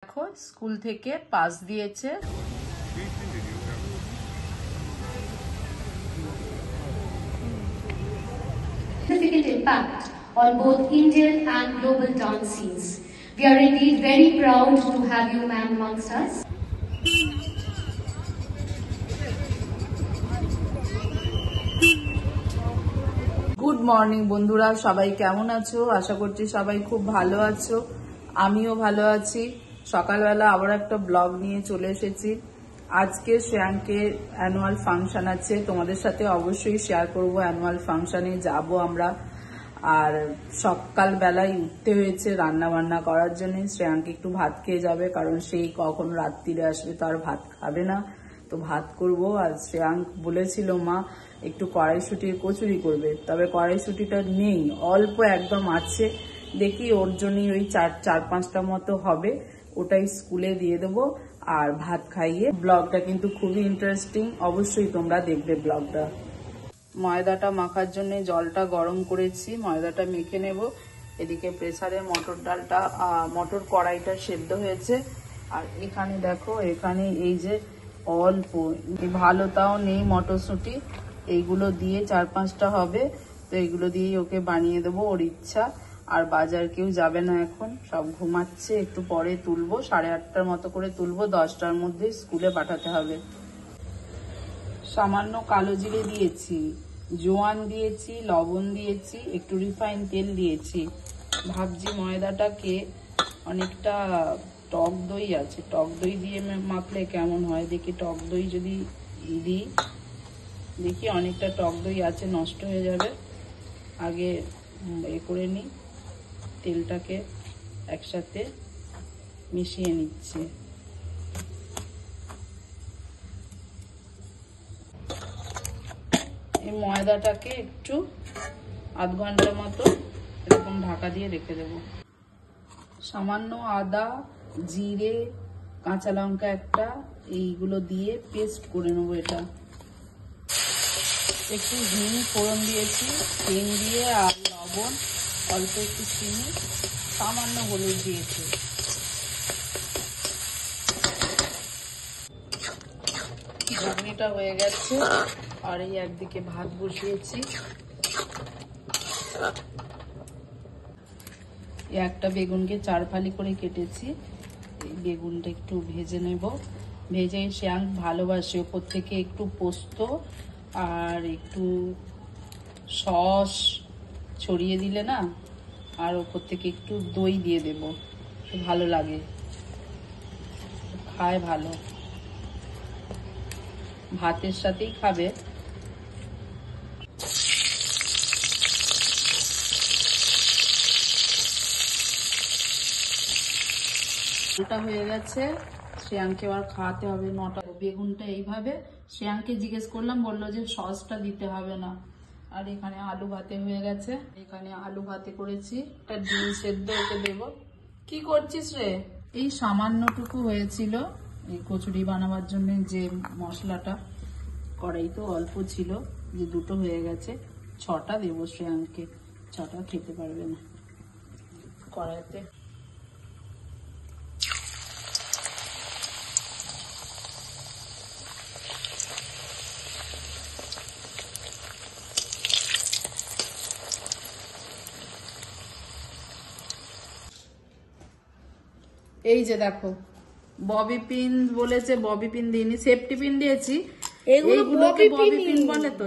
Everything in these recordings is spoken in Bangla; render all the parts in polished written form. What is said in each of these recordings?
দেখো স্কুল থেকে পাস দিয়েছে। Significant impact on both Indian and global dance scenes. We are indeed very proud to have you, ma'am, amongst us. Good morning বন্ধুরা, সবাই কেমন আছো? আশা করছি সবাই খুব ভালো আছো, আমিও ভালো আছি। সকালবেলা আবার একটা ব্লগ নিয়ে চলে এসেছি। আজকে শ্রেয়াঙ্কের অ্যানুয়াল ফাংশন আছে, তোমাদের সাথে অবশ্যই শেয়ার করব। অ্যানুয়াল ফাংশনে যাব আমরা। আর সকালবেলায় উঠতে হয়েছে রান্না বান্না করার জন্য। শ্রেয়াঙ্ক একটু ভাত খেয়ে যাবে, কারণ সেই কখন রাত্রিরে আসবে, তো আর ভাত খাবে না, তো ভাত করব। আর শ্রেয়াঙ্ক বলেছিল মা একটু কড়াইশুটির কচুরি করবে, তবে কড়াইশুটিটা নেই, অল্প একদম আছে। দেখি ওর জন্যই ওই চার পাঁচটা মতো হবে, ওটাই স্কুলে দিয়ে দেবো আর ভাত খাইয়ে। ব্লগটা কিন্তু খুবই ইন্টারেস্টিং, অবশ্যই তোমরা দেখবে ব্লগটা। ময়দাটা মাখার জন্য জলটা গরম করেছি, ময়দাটা মেখে নেব। এদিকে প্রেসারে মটর ডালটা মটর কড়াইটা সেদ্ধ হয়েছে। আর এখানে দেখো, এখানে এই যে অল্প ভালো তাও নেই মটরশুঁটি, এইগুলো দিয়ে 4-5টা হবে, তো এইগুলো দিয়েই ওকে বানিয়ে দেবো, ওর ইচ্ছা। আর বাজার কেউ যাবে না এখন, সব ঘুমাচ্ছে, একটু পরে তুলবো, 8:30টার মতো করে তুলবো, 10টার মধ্যে স্কুলে পাঠাতে হবে। সামান্য কালো জিরে দিয়েছি, জোয়ান দিয়েছি, লবণ দিয়েছি, একটু রিফাইন তেল দিয়েছি। ভাবছি ময়দাটাকে অনেকটা টক দই আছে, টক দই দিয়ে মাখলে কেমন হয় দেখি। টক দই যদি দিই, দেখি অনেকটা টক দই আছে, নষ্ট হয়ে যাবে। আগে করে নিই, তেলটাকে একসাথে মিশিয়ে নিচ্ছি। এই ময়দাটাকে একটু আধ ঘন্টার মতো এরকম ঢাকা দিয়ে রেখে দেব। সামান্য আদা, জিরে, কাঁচা লঙ্কা একটা, এইগুলো দিয়ে পেস্ট করে নেবো। এটা একটু হিং ফোড়ন দিয়েছি, হিং দিয়ে আর লবণ, অল্প একটু চিনি, সামান্য হলুদ দিয়েছি। ঘুগনিটা হয়ে গেছে, আর এই একদিকে ভাত বসিয়েছি। একটা বেগুনকে 4 ফালি করে কেটেছি, এই বেগুনটা একটু ভেজে নেব। ভেজে শ্রেয়াঙ্ক ভালোবাসে, ওপর থেকে একটু পোস্ত আর একটু সস ছড়িয়ে দিলে না, আর ওপর থেকে একটু দই দিয়ে দেব, ভালো লাগে, খায় ভালো, ভাতের সাথেই খাবে। ওটা হয়ে গেছে, শ্রেয়াঙ্কে আবার খাওয়াতে হবে 9টা। বেগুনটা এইভাবে, শ্রেয়াঙ্কে জিজ্ঞেস করলাম, বললো যে সসটা দিতে হবে না। আর এখানে আলু ভাতে হয়ে গেছে, এখানে আলু ভাতে করেছি, একটা ডিম সেদ্ধ ওকে দেবো। কি করছিস রে? এই সামান্যটুকু হয়েছিল এই কচুরি বানাবার জন্য, যে মশলাটা, কড়াই তো অল্প ছিল, যে 2টো হয়ে গেছে। 6টা দেবো শ্রেয়াঙ্কে, 6টা খেতে পারবে না কড়াইতে। এই যে দেখো, ববি পিন বলেছে, ববি পিন দিইনি, সেফটি পিন দিয়েছি। এইগুলোকে ববি পিন বলে তো,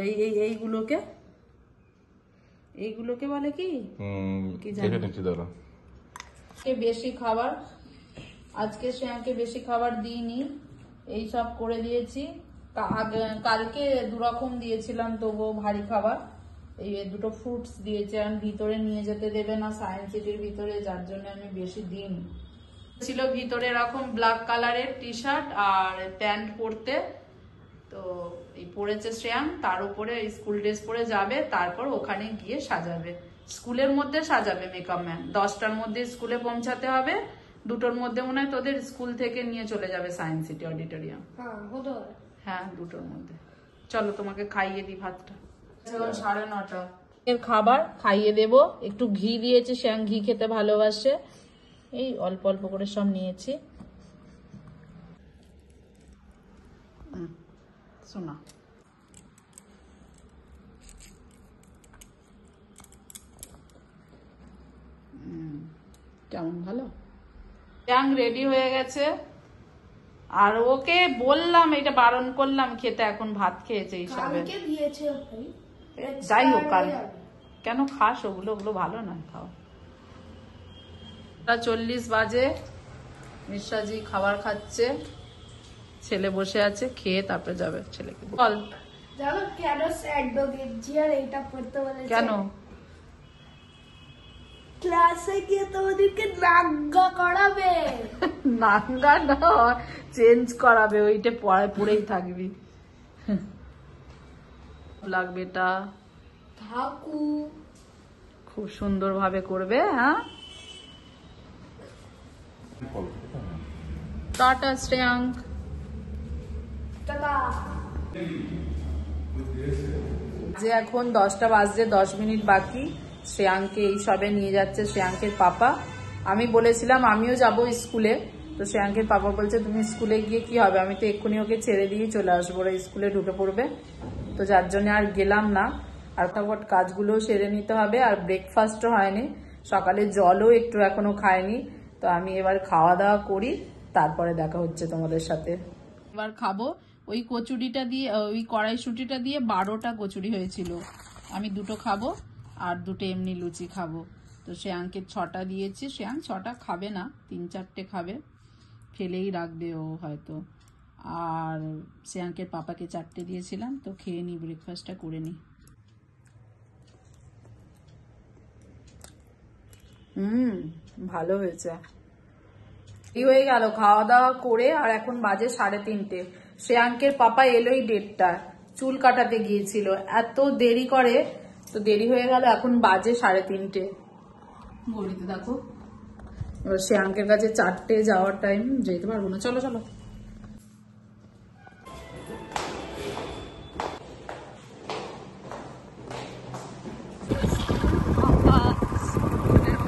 এইগুলোকে বলে কি জানি। বেশি খাবার আজকে শ্রেয়াঙ্কে বেশি খাবার দিইনি, এই সব করে দিয়েছি। কালকে 2 রকম দিয়েছিলাম, তবুও ভারী খাবার। এই 2টো ফ্রুটস দিয়েছে, আর ভিতরে নিয়ে যেতে দেবে না সায়েন্স সিটির ভিতরে, যার জন্য আমি বেশি দিইনি। ছিল ভিতরে এরকম ব্ল্যাক কালারের টি শার্ট আর প্যান্ট পরতে, তো এই পরেছে শ্রেয়াঙ্ক, তার উপরে স্কুল ড্রেস পরে যাবে, তারপর ওখানে গিয়ে সাজাবে, স্কুলের মধ্যে সাজাবে মেকআপ ম্যান। 10টার মধ্যে স্কুলে পৌঁছাতে হবে, 2টোর মধ্যে মনে হয় তোদের স্কুল থেকে নিয়ে চলে যাবে সায়েন্স সিটি অডিটোরিয়াম। হ্যাঁ 2টোর মধ্যে। চলো তোমাকে খাইয়ে দিই ভাতটা, 9:30 এর খাবার খাইয়ে দেব। একটু ঘি দিয়েছে, শ্রেয়াঙ্ক ঘি খেতে ভালোবাসে, এই অল্প অল্প করে সব নিয়েছি। শোনা কেমন ভালো ট্যাং রেডি হয়ে গেছে আর ওকে বললাম এটা বারণ করলাম খেতে এখন ভাত খেয়েছে হিসাবে যাই হোক কাল কেন খাস ওগুলো ওগুলো ভালো না খাও 40 বাজে মিশ্রাজি খাবার খাচ্ছে ছেলে বসে আছে খেয়ে তারপরে যাবে ছেলেকে বল জানো কেন স্যাড ডগ জিয়ার এটা পড়তে বলেছে কেন ক্লাসে গিয়ে তোমাদেরকে নাঙ্গা করাবে নাঙ্গা না চেঞ্জ করাবে ওইটা পড়েই থাকবি লাগবে এটা ঠাকু খুব সুন্দর ভাবে করবে হ্যাঁ টাটা শ্রেয়াঙ্ক টাটা যে এখন 10টা বাজতে 10 মিনিট বাকি শ্রেয়াঙ্ককে এই সবে নিয়ে যাচ্ছে শ্রেয়াঙ্কের পাপা আমি বলেছিলাম আমিও যাব স্কুলে তো শ্রেয়াঙ্কের পাপা বলছে তুমি স্কুলে গিয়ে কি হবে আমি তো এক্ষুনি ওকে ছেড়ে দিয়ে চলে আসবো ওরা স্কুলে ঢুকে পড়বে তো যার জন্য আর গেলাম না আর ফটাফট কাজগুলো সেরে নিতে হবে আর ব্রেকফাস্টও হয়নি সকালে জলও একটু এখনো খায়নি তো আমি এবার খাওয়া দাওয়া করি তারপরে দেখা হচ্ছে তোমাদের সাথে এবার খাবো ওই কচুরিটা দিয়ে ওই কড়াইশুটিটা দিয়ে 12টা কচুরি হয়েছিল আমি 2টো খাবো আর 2টো এমনি লুচি খাবো তো শ্রেয়াঙ্কে 6টা দিয়েছি শ্রেয়াঙ্ক 6টা খাবে না 3-4টে খাবে ফেলেই রাখবে ও হয়তো আর শ্রেয়াঙ্কের পাপাকে 4টে দিয়েছিলাম তো খেয়ে নি ব্রেকফাস্টটা করে নি ভালো হয়েছে এই হয়ে গেল খাওয়া দাওয়া করে আর এখন বাজে 3:30 শ্রেয়াঙ্কের পাপা এলোই 1:30 চুল কাটাতে গিয়েছিল এত দেরি করে তো দেরি হয়ে গেল এখন বাজে 3:30 ঘড়িতে দেখো এবার শ্রেয়াঙ্কের কাছে 4টে যাওয়ার টাইম যেতে পারবো না চলো চলো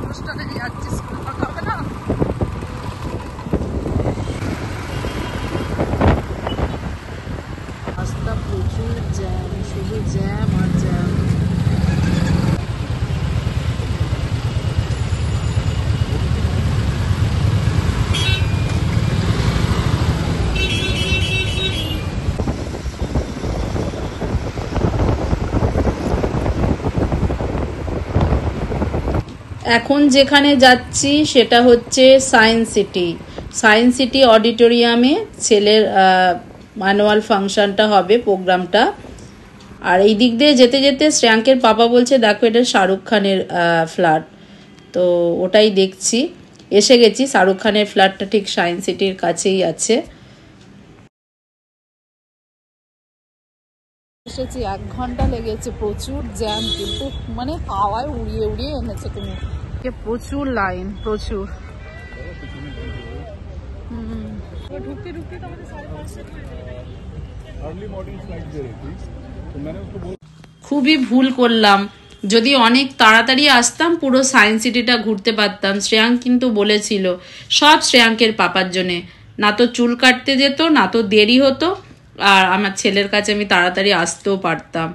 অনুষ্ঠানে যাচ্ছি স্কুল ফাঁকা হবে না রাস্তা প্রচুর জ্যাম শুধু জ্যাম আর জ্যাম এখন যেখানে যাচ্ছি সেটা হচ্ছে সায়েন্স সিটি অডিটোরিয়ামে ছেলের ম্যানুয়াল ফাংশনটা হবে প্রোগ্রামটা আর এই দিক দিয়ে যেতে যেতে শ্রেয়াঙ্কের পাপা বলছে দেখো এটা শাহরুখ খানের ফ্ল্যাট তো ওটাই দেখছি এসে গেছি শাহরুখ খানের ফ্ল্যাটটা ঠিক সায়েন্স সিটির কাছেই আছে এসেছি 1 ঘন্টা লেগেছে প্রচুর জ্যাম কিন্তু মানে হাওয়ায় উড়িয়ে উড়িয়ে এনেছে তুমি প্রচুর লাইন প্রচুর ঢুকতে ঢুকতে তো আমাদের 5:30 খুবই ভুল করলাম যদি অনেক তাড়াতাড়ি আসতাম পুরো সায়েন্স সিটিটা ঘুরতে পারতাম শ্রেয়াঙ্ক কিন্তু বলেছিল সব শ্রেয়াঙ্কের পাপার জন্যে না তো চুল কাটতে যেত না তো দেরি হতো আর আমার ছেলের কাছে আমি তাড়াতাড়ি আসতেও পারতাম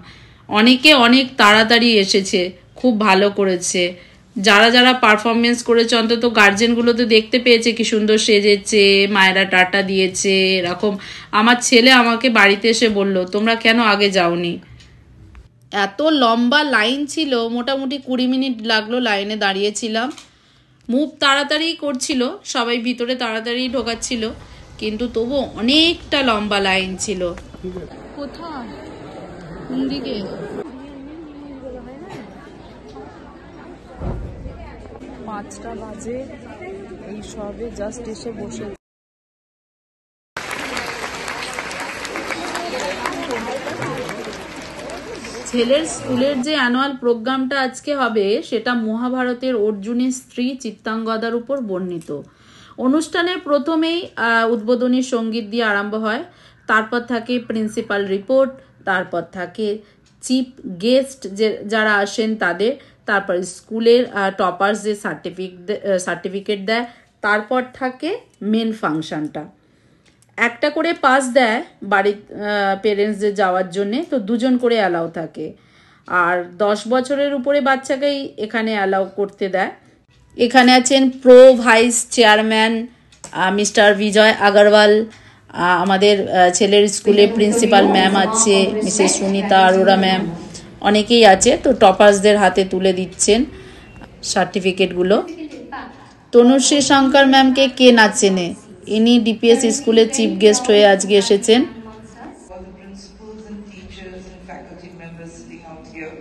অনেকে অনেক তাড়াতাড়ি এসেছে খুব ভালো করেছে যারা যারা পারফরমেন্স করেছে অন্তত গার্জেনগুলো তো দেখতে পেয়েছে কি সুন্দর সেজেছে মায়েরা টাটা দিয়েছে এরকম আমার ছেলে আমাকে বাড়িতে এসে বলল তোমরা কেন আগে যাওনি এত লম্বা লাইন ছিল মোটামুটি 20 মিনিট লাগলো লাইনে দাঁড়িয়েছিলাম মুভ তাড়াতাড়ি করছিল সবাই ভিতরে তাড়াতাড়ি ঢোকাচ্ছিল কিন্তু তবু অনেকটা লম্বা লাইন ছিল কোথায় কোন দিকে 5টা বাজে এই সবে জাস্ট এসে বসে ছেলের স্কুলের যে অ্যানুয়াল প্রোগ্রামটা আজকে হবে সেটা মহাভারতের অর্জুনের স্ত্রী চিত্রাঙ্গদার উপর বর্ণিত অনুষ্ঠানের প্রথমেই উদ্বোধনী সঙ্গীত দিয়ে আরম্ভ হয় তারপর থাকে প্রিন্সিপাল রিপোর্ট তারপর থাকে চিফ গেস্ট যারা আসেন তাদের তারপর স্কুলের টপার্স যে সার্টিফিকেট দেয় তারপর থাকে মেন ফাংশনটা একটা করে পাস দেয় বাড়ির পেরেন্টসদের যাওয়ার জন্যে, তো 2 জন করে অ্যালাউ থাকে। আর 10 বছরের উপরে বাচ্চাকেই এখানে অ্যালাউ করতে দেয়। এখানে আছেন প্রো ভাইস চেয়ারম্যান মিস্টার বিজয় আগরওয়াল, আমাদের ছেলের স্কুলের প্রিন্সিপাল ম্যাম আছে মিসেস সুনিতা অরোরা ম্যাম, অনেকেই আছে। তো টপার্সদের হাতে তুলে দিচ্ছেন সার্টিফিকেটগুলো। তনুশ্রী শঙ্কর ম্যামকে কে না চেনে, ইনি ডিপিএস স্কুলের চিফ গেস্ট হয়ে আজকে এসেছেন। all the principals and teachers and faculty members sitting out here,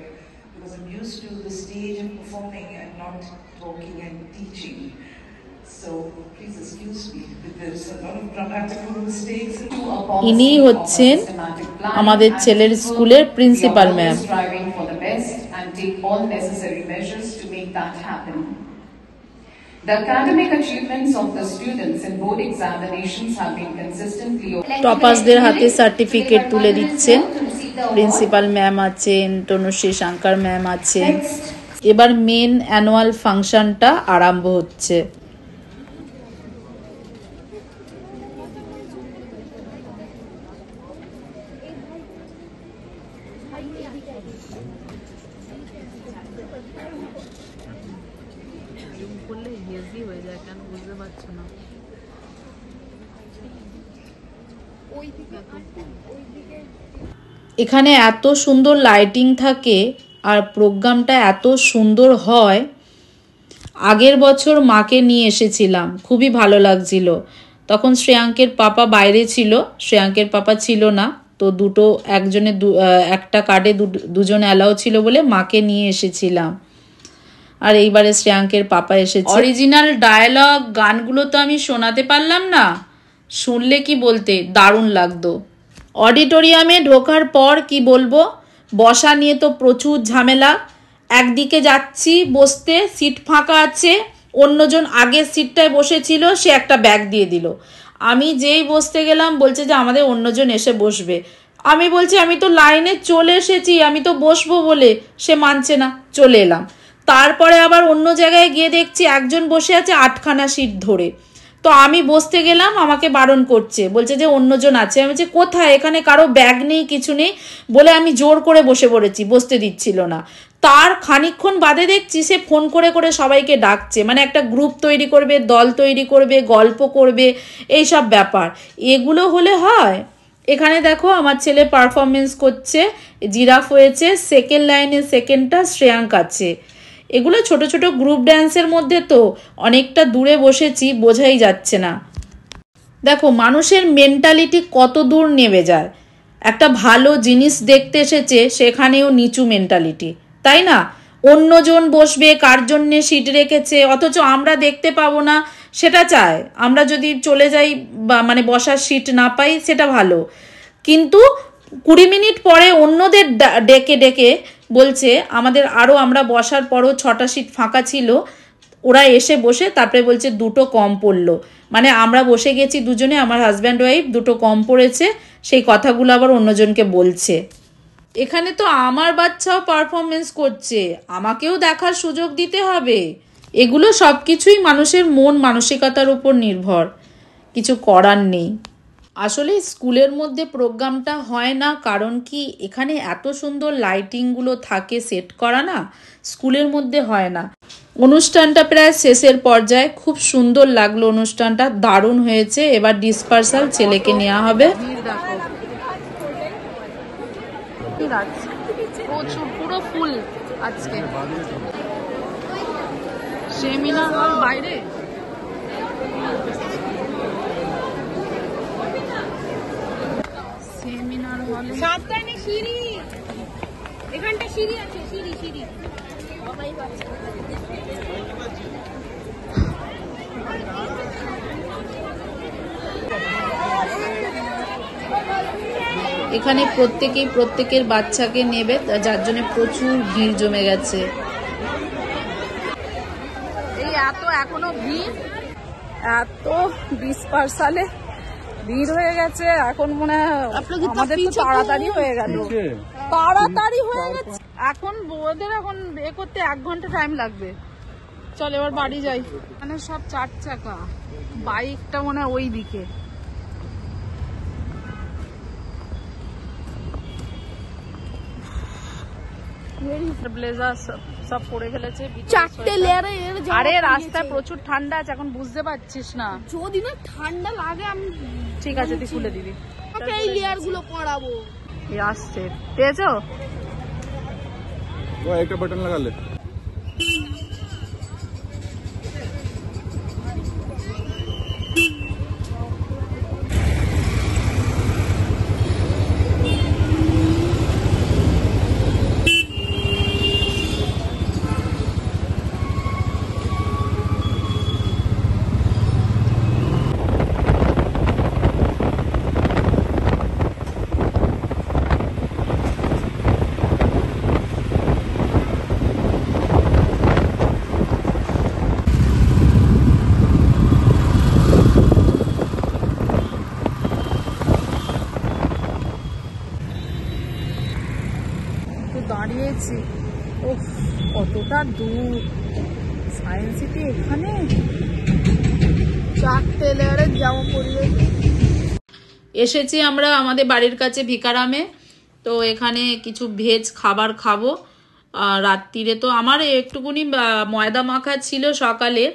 because I'm used to the stage and performing and not talking and teaching. So please excuse me if there's a lot of grammatical mistakes. ইনি হচ্ছেন আমাদের ছেলের স্কুলের principal ma'am. Striving for the best and take all necessary measures to make that happen. The academic achievements of the students in board examinations have been consistently. টপার্সদের হাতে সার্টিফিকেট তুলে দিচ্ছেন, প্রিন্সিপাল ম্যাম আছেন, তনুশ্রী শঙ্কর ম্যাম আছেন। এবার মেন অ্যানুয়াল ফাংশনটা আরম্ভ হচ্ছে। এখানে এত সুন্দর লাইটিং থাকে আর প্রোগ্রামটা এত সুন্দর হয়। আগের বছর মাকে নিয়ে এসেছিলাম, খুবই ভালো লাগছিল। তখন শ্রেয়াঙ্কের পাপা বাইরে ছিল, শ্রেয়াঙ্কের পাপা ছিল না, তো একটা কার্ডে 2 জন অ্যালাউ ছিল বলে মাকে নিয়ে এসেছিলাম। আর এইবারে শ্রেয়াঙ্কের পাপা এসেছে। অরিজিনাল ডায়ালগ গানগুলো তো আমি শোনাতে পারলাম না, শুনলে কি বলতে দারুণ লাগতো। অডিটোরিয়ামে ঢোকার পর কি বলবো, বসা নিয়ে তো প্রচুর ঝামেলা। একদিকে যাচ্ছি বসতে, সিট ফাঁকা আছে, অন্যজন আগের সিটটায় বসেছিল, সে একটা ব্যাগ দিয়ে দিল। আমি যেই বসতে গেলাম বলছে যে আমাদের অন্যজন এসে বসবে। আমি বলছি আমি তো লাইনে চলে এসেছি, আমি তো বসবো বলে, সে মানছে না, চলে এলাম। তারপরে আবার অন্য জায়গায় গিয়ে দেখছি একজন বসে আছে 8খানা সিট ধরে। তো আমি বসতে গেলাম, আমাকে বারণ করছে, বলছে যে অন্যজন আছে। আমি বলছি কোথায়, এখানে কারো ব্যাগ নেই, কিছু নেই বলে আমি জোর করে বসে পড়েছি, বসতে দিচ্ছিল না। তার খানিকক্ষণ বাদে দেখছি সে ফোন করে করে সবাইকে ডাকছে, মানে একটা গ্রুপ তৈরি করবে, দল তৈরি করবে, গল্প করবে, এই সব ব্যাপার। এগুলো হলে হয়? এখানে দেখো আমার ছেলে পারফরমেন্স করছে, জিরাফ হয়েছে, সেকেন্ড লাইনে সেকেন্ডটা শ্রেয়াঙ্ক আছে। এগুলো ছোট ছোট গ্রুপ ড্যান্সের মধ্যে তো অনেকটা দূরে বসেছি, বোঝাই যাচ্ছে না। দেখো মানুষের মেন্টালিটি কত দূর নেমে যায়। একটা ভালো জিনিস দেখতে এসেছে, সেখানেও নিচু মেন্টালিটি, তাই না? অন্যজন বসবে, কার জন্যে সিট রেখেছে, অথচ আমরা দেখতে পাবো না, সেটা চায়। আমরা যদি চলে যাই বা মানে বসার সিট না পাই সেটা ভালো, কিন্তু 20 মিনিট পরে অন্যদের ডেকে ডেকে বলছে আমাদের আরও, আমরা বসার পরও 6টা সিট ফাঁকা ছিল, ওরা এসে বসে তারপরে বলছে 2টো কম পড়লো। মানে আমরা বসে গেছি দুজনে, আমার হাজব্যান্ড ওয়াইফ, 2টো কম পড়েছে, সেই কথাগুলো আবার অন্যজনকে বলছে। এখানে তো আমার বাচ্চাও পারফরমেন্স করছে, আমাকেও দেখার সুযোগ দিতে হবে। এগুলো সব কিছুই মানুষের মন মানসিকতার উপর নির্ভর, কিছু করার নেই। আসলে স্কুলের মধ্যে প্রোগ্রামটা হয় না, কারণ কি এখানে এত সুন্দর লাইটিংগুলো থাকে সেট করা, না স্কুলের মধ্যে হয় না। অনুষ্ঠানটা প্রায় শেষের পর্যায়ে, খুব সুন্দর লাগলো অনুষ্ঠানটা, দারুণ হয়েছে। এবার ডিসপার্সাল ছেলেকে নেওয়া হবে। প্রচুর, পুরো ফুল আজকে সেমিনার হল বাইরে। সেমিনার হলে সাবধানে সিঁড়ি, এখানটা সিঁড়ি আছে, সিঁড়ি সিঁড়ি সবাই পাচ্ছে। এখানে প্রত্যেকেই প্রত্যেকের বাচ্চাকে নেবে, যার জন্য প্রচুর ভিড় জমে গেছে। এই এত এখনো ভিড়, এত ডিসপার্সালে ভিড় হয়ে গেছে। এখন মনে হয় আমাদের তো তাড়াতাড়ি হয়ে গেল, তাড়াতাড়ি হয়ে গেছে। এখন ওদের এখন এ করতে 1 ঘন্টা টাইম লাগবে। চল এবার বাড়ি যাই। মানে সব 4 চাকা, বাইকটা মনে হয় ওই দিকে। ব্লেজার সব পরে ফেলেছে, চারটে লেয়ারে আরে রাস্তায় প্রচুর ঠান্ডা আছে, এখন বুঝতে পারছিস না। যদি না ঠান্ডা লাগে আমি ঠিক আছে, তুই খুলে দিবি। এই লেয়ার গুলো পরাবো। আসছে, পেয়েছো? वो एक बटन लगा ले। দাঁড়িয়েছি, ওফ কতটা দূর সায়েন্স সিটি এখানে। চারটে লেয়ারে জামা পরিয়ে এসেছি আমরা আমাদের বাড়ির কাছে ভিকারামে, তো এখানে কিছু ভেজ খাবার খাবো। রাত্রিরে তো আমার একটুকুনি ময়দা মাখা ছিল সকালে,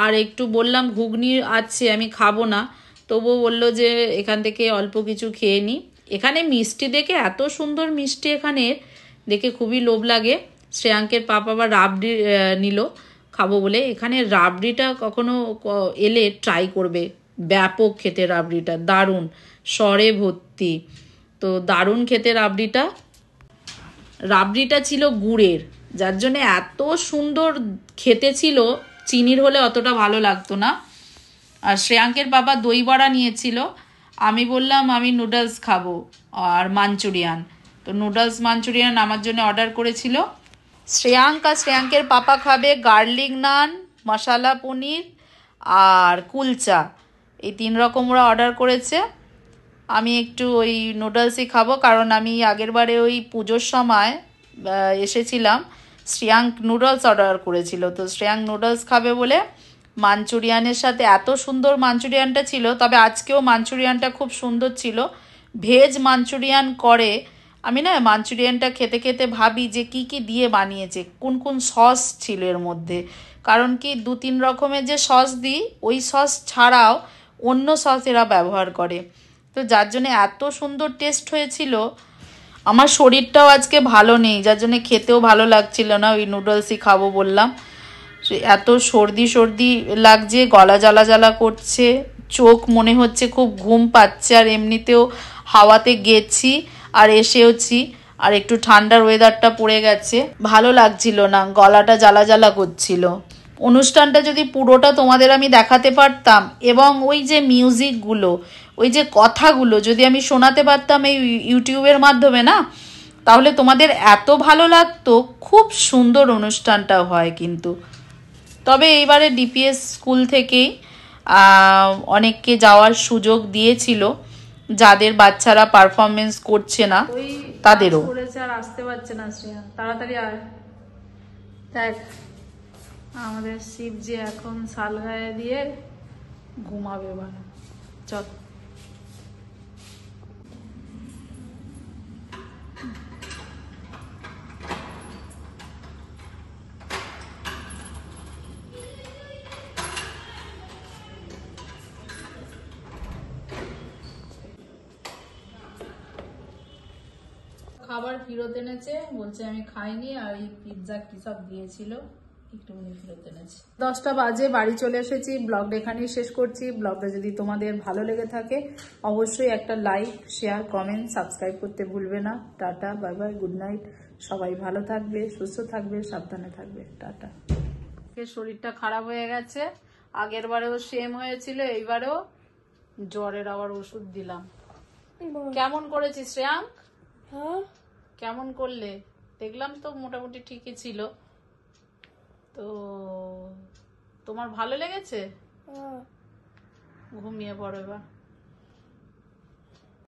আর একটু বললাম ঘুগনি আছে আমি খাবো না, তবুও বললো যে এখান থেকে অল্প কিছু খেয়ে নিই। এখানে মিষ্টি দেখে, এত সুন্দর মিষ্টি এখানে দেখে খুবই লোভ লাগে। শ্রেয়াঙ্কের পাপা আবার রাবড়ি নিল খাবো বলে। এখানে রাবড়িটা কখনো এলে ট্রাই করবে, ব্যাপক খেতে রাবড়িটা, দারুণ, সরে ভর্তি, তো দারুণ খেতে রাবড়িটা। রাবড়িটা ছিল গুড়ের, যার জন্য এত সুন্দর খেতে ছিল, চিনির হলে অতটা ভালো লাগতো না। আর শ্রেয়াঙ্কের বাবা দই বড়া নিয়েছিল, আমি বললাম আমি নুডলস খাবো আর মাঞ্চুরিয়ান, তো নুডলস মাঞ্চুরিয়ান আমার জন্য অর্ডার করেছিল। শ্রেয়াঙ্ক আর শ্রেয়াঙ্কের পাপা খাবে গার্লিক নান, মশালা পনির আর কুলচা, এই 3 রকম ওরা অর্ডার করেছে। আমি একটু ওই নুডলসই খাবো, কারণ আমি আগেরবারে ওই পুজোর সময় এসেছিলাম, শ্রেয়াঙ্ক নুডলস অর্ডার করেছিল, তো শ্রেয়াঙ্ক নুডলস খাবে বলে মাঞ্চুরিয়ানের সাথে এত সুন্দর মাঞ্চুরিয়ানটা ছিল। তবে আজকেও মাঞ্চুরিয়ানটা খুব সুন্দর ছিল, ভেজ মাঞ্চুরিয়ান করে। আমি না মাঞ্চুরিয়ানটা খেতে খেতে ভাবি যে কি কি দিয়ে বানিয়েছে, কোন কোন সস ছিল এর মধ্যে, কারণ কি 2-3 রকমের যে সস দিই, ওই সস ছাড়াও অন্য সস এরা ব্যবহার করে, তো যার জন্য এত সুন্দর টেস্ট হয়েছিল। আমার শরীরটাও আজকে ভালো নেই, যার জন্য খেতেও ভালো লাগছিল না, ওই নুডলসই খাবো বললাম। এত সর্দি সর্দি লাগছে, গলা জ্বালা জ্বালা করছে, চোখ মনে হচ্ছে খুব ঘুম পাচ্ছে, আর এমনিতেও হাওয়াতে গেছি আর এসেওছি, আর একটু ঠান্ডার ওয়েদারটা পড়ে গেছে, ভালো লাগছিল না, গলাটা জ্বালা জ্বালা করছিল। অনুষ্ঠানটা যদি পুরোটা তোমাদের আমি দেখাতে পারতাম, এবং ওই যে মিউজিকগুলো, ওই যে কথাগুলো যদি আমি শোনাতে পারতাম এই ইউটিউবের মাধ্যমে না, তাহলে তোমাদের এত ভালো লাগতো। খুব সুন্দর অনুষ্ঠানটা হয় কিন্তু। তবে এইবারে ডিপিএস স্কুল থেকেই অনেককে যাওয়ার সুযোগ দিয়েছিল, যাদের বাচ্চারা পারফরমেন্স করছে না তাদেরও করেছে। আর আসতে পারছে না শ্রেয়া, তাড়াতাড়ি আয়। দেখ আমাদের শিব যে এখন শাল গায়ে দিয়ে ঘুমাবে, এবার চল। খাবার ফেরত এনেছে, বলছে আমি খাইনি, আর এই পিৎজা কি সব দিয়েছিল একটুখানি ফেরত এনেছে। 10টা বাজে, বাড়ি চলে এসেছি। ব্লগটা এখানেই শেষ করছি। ব্লগটা যদি তোমাদের ভালো লেগে থাকে অবশ্যই একটা লাইক, শেয়ার, কমেন্ট, সাবস্ক্রাইব করতে ভুলবে না। Tata, bye bye, good night. সবাই ভালো থাকবে, সুস্থ থাকবে, সাবধানে থাকবে, টাটা। শরীরটা খারাপ হয়ে গেছে, আগের বারেও সেম হয়েছিল, এইবারেও জ্বরের আবার ওষুধ দিলাম। কেমন করেছিস শ্রেয়াঙ্ক? হ্যাঁ কেমন করলে? দেখলাম তো মোটামুটি ঠিকই ছিল। তো তোমার ভালো লেগেছে? ঘুমিয়ে পড়ো এবার।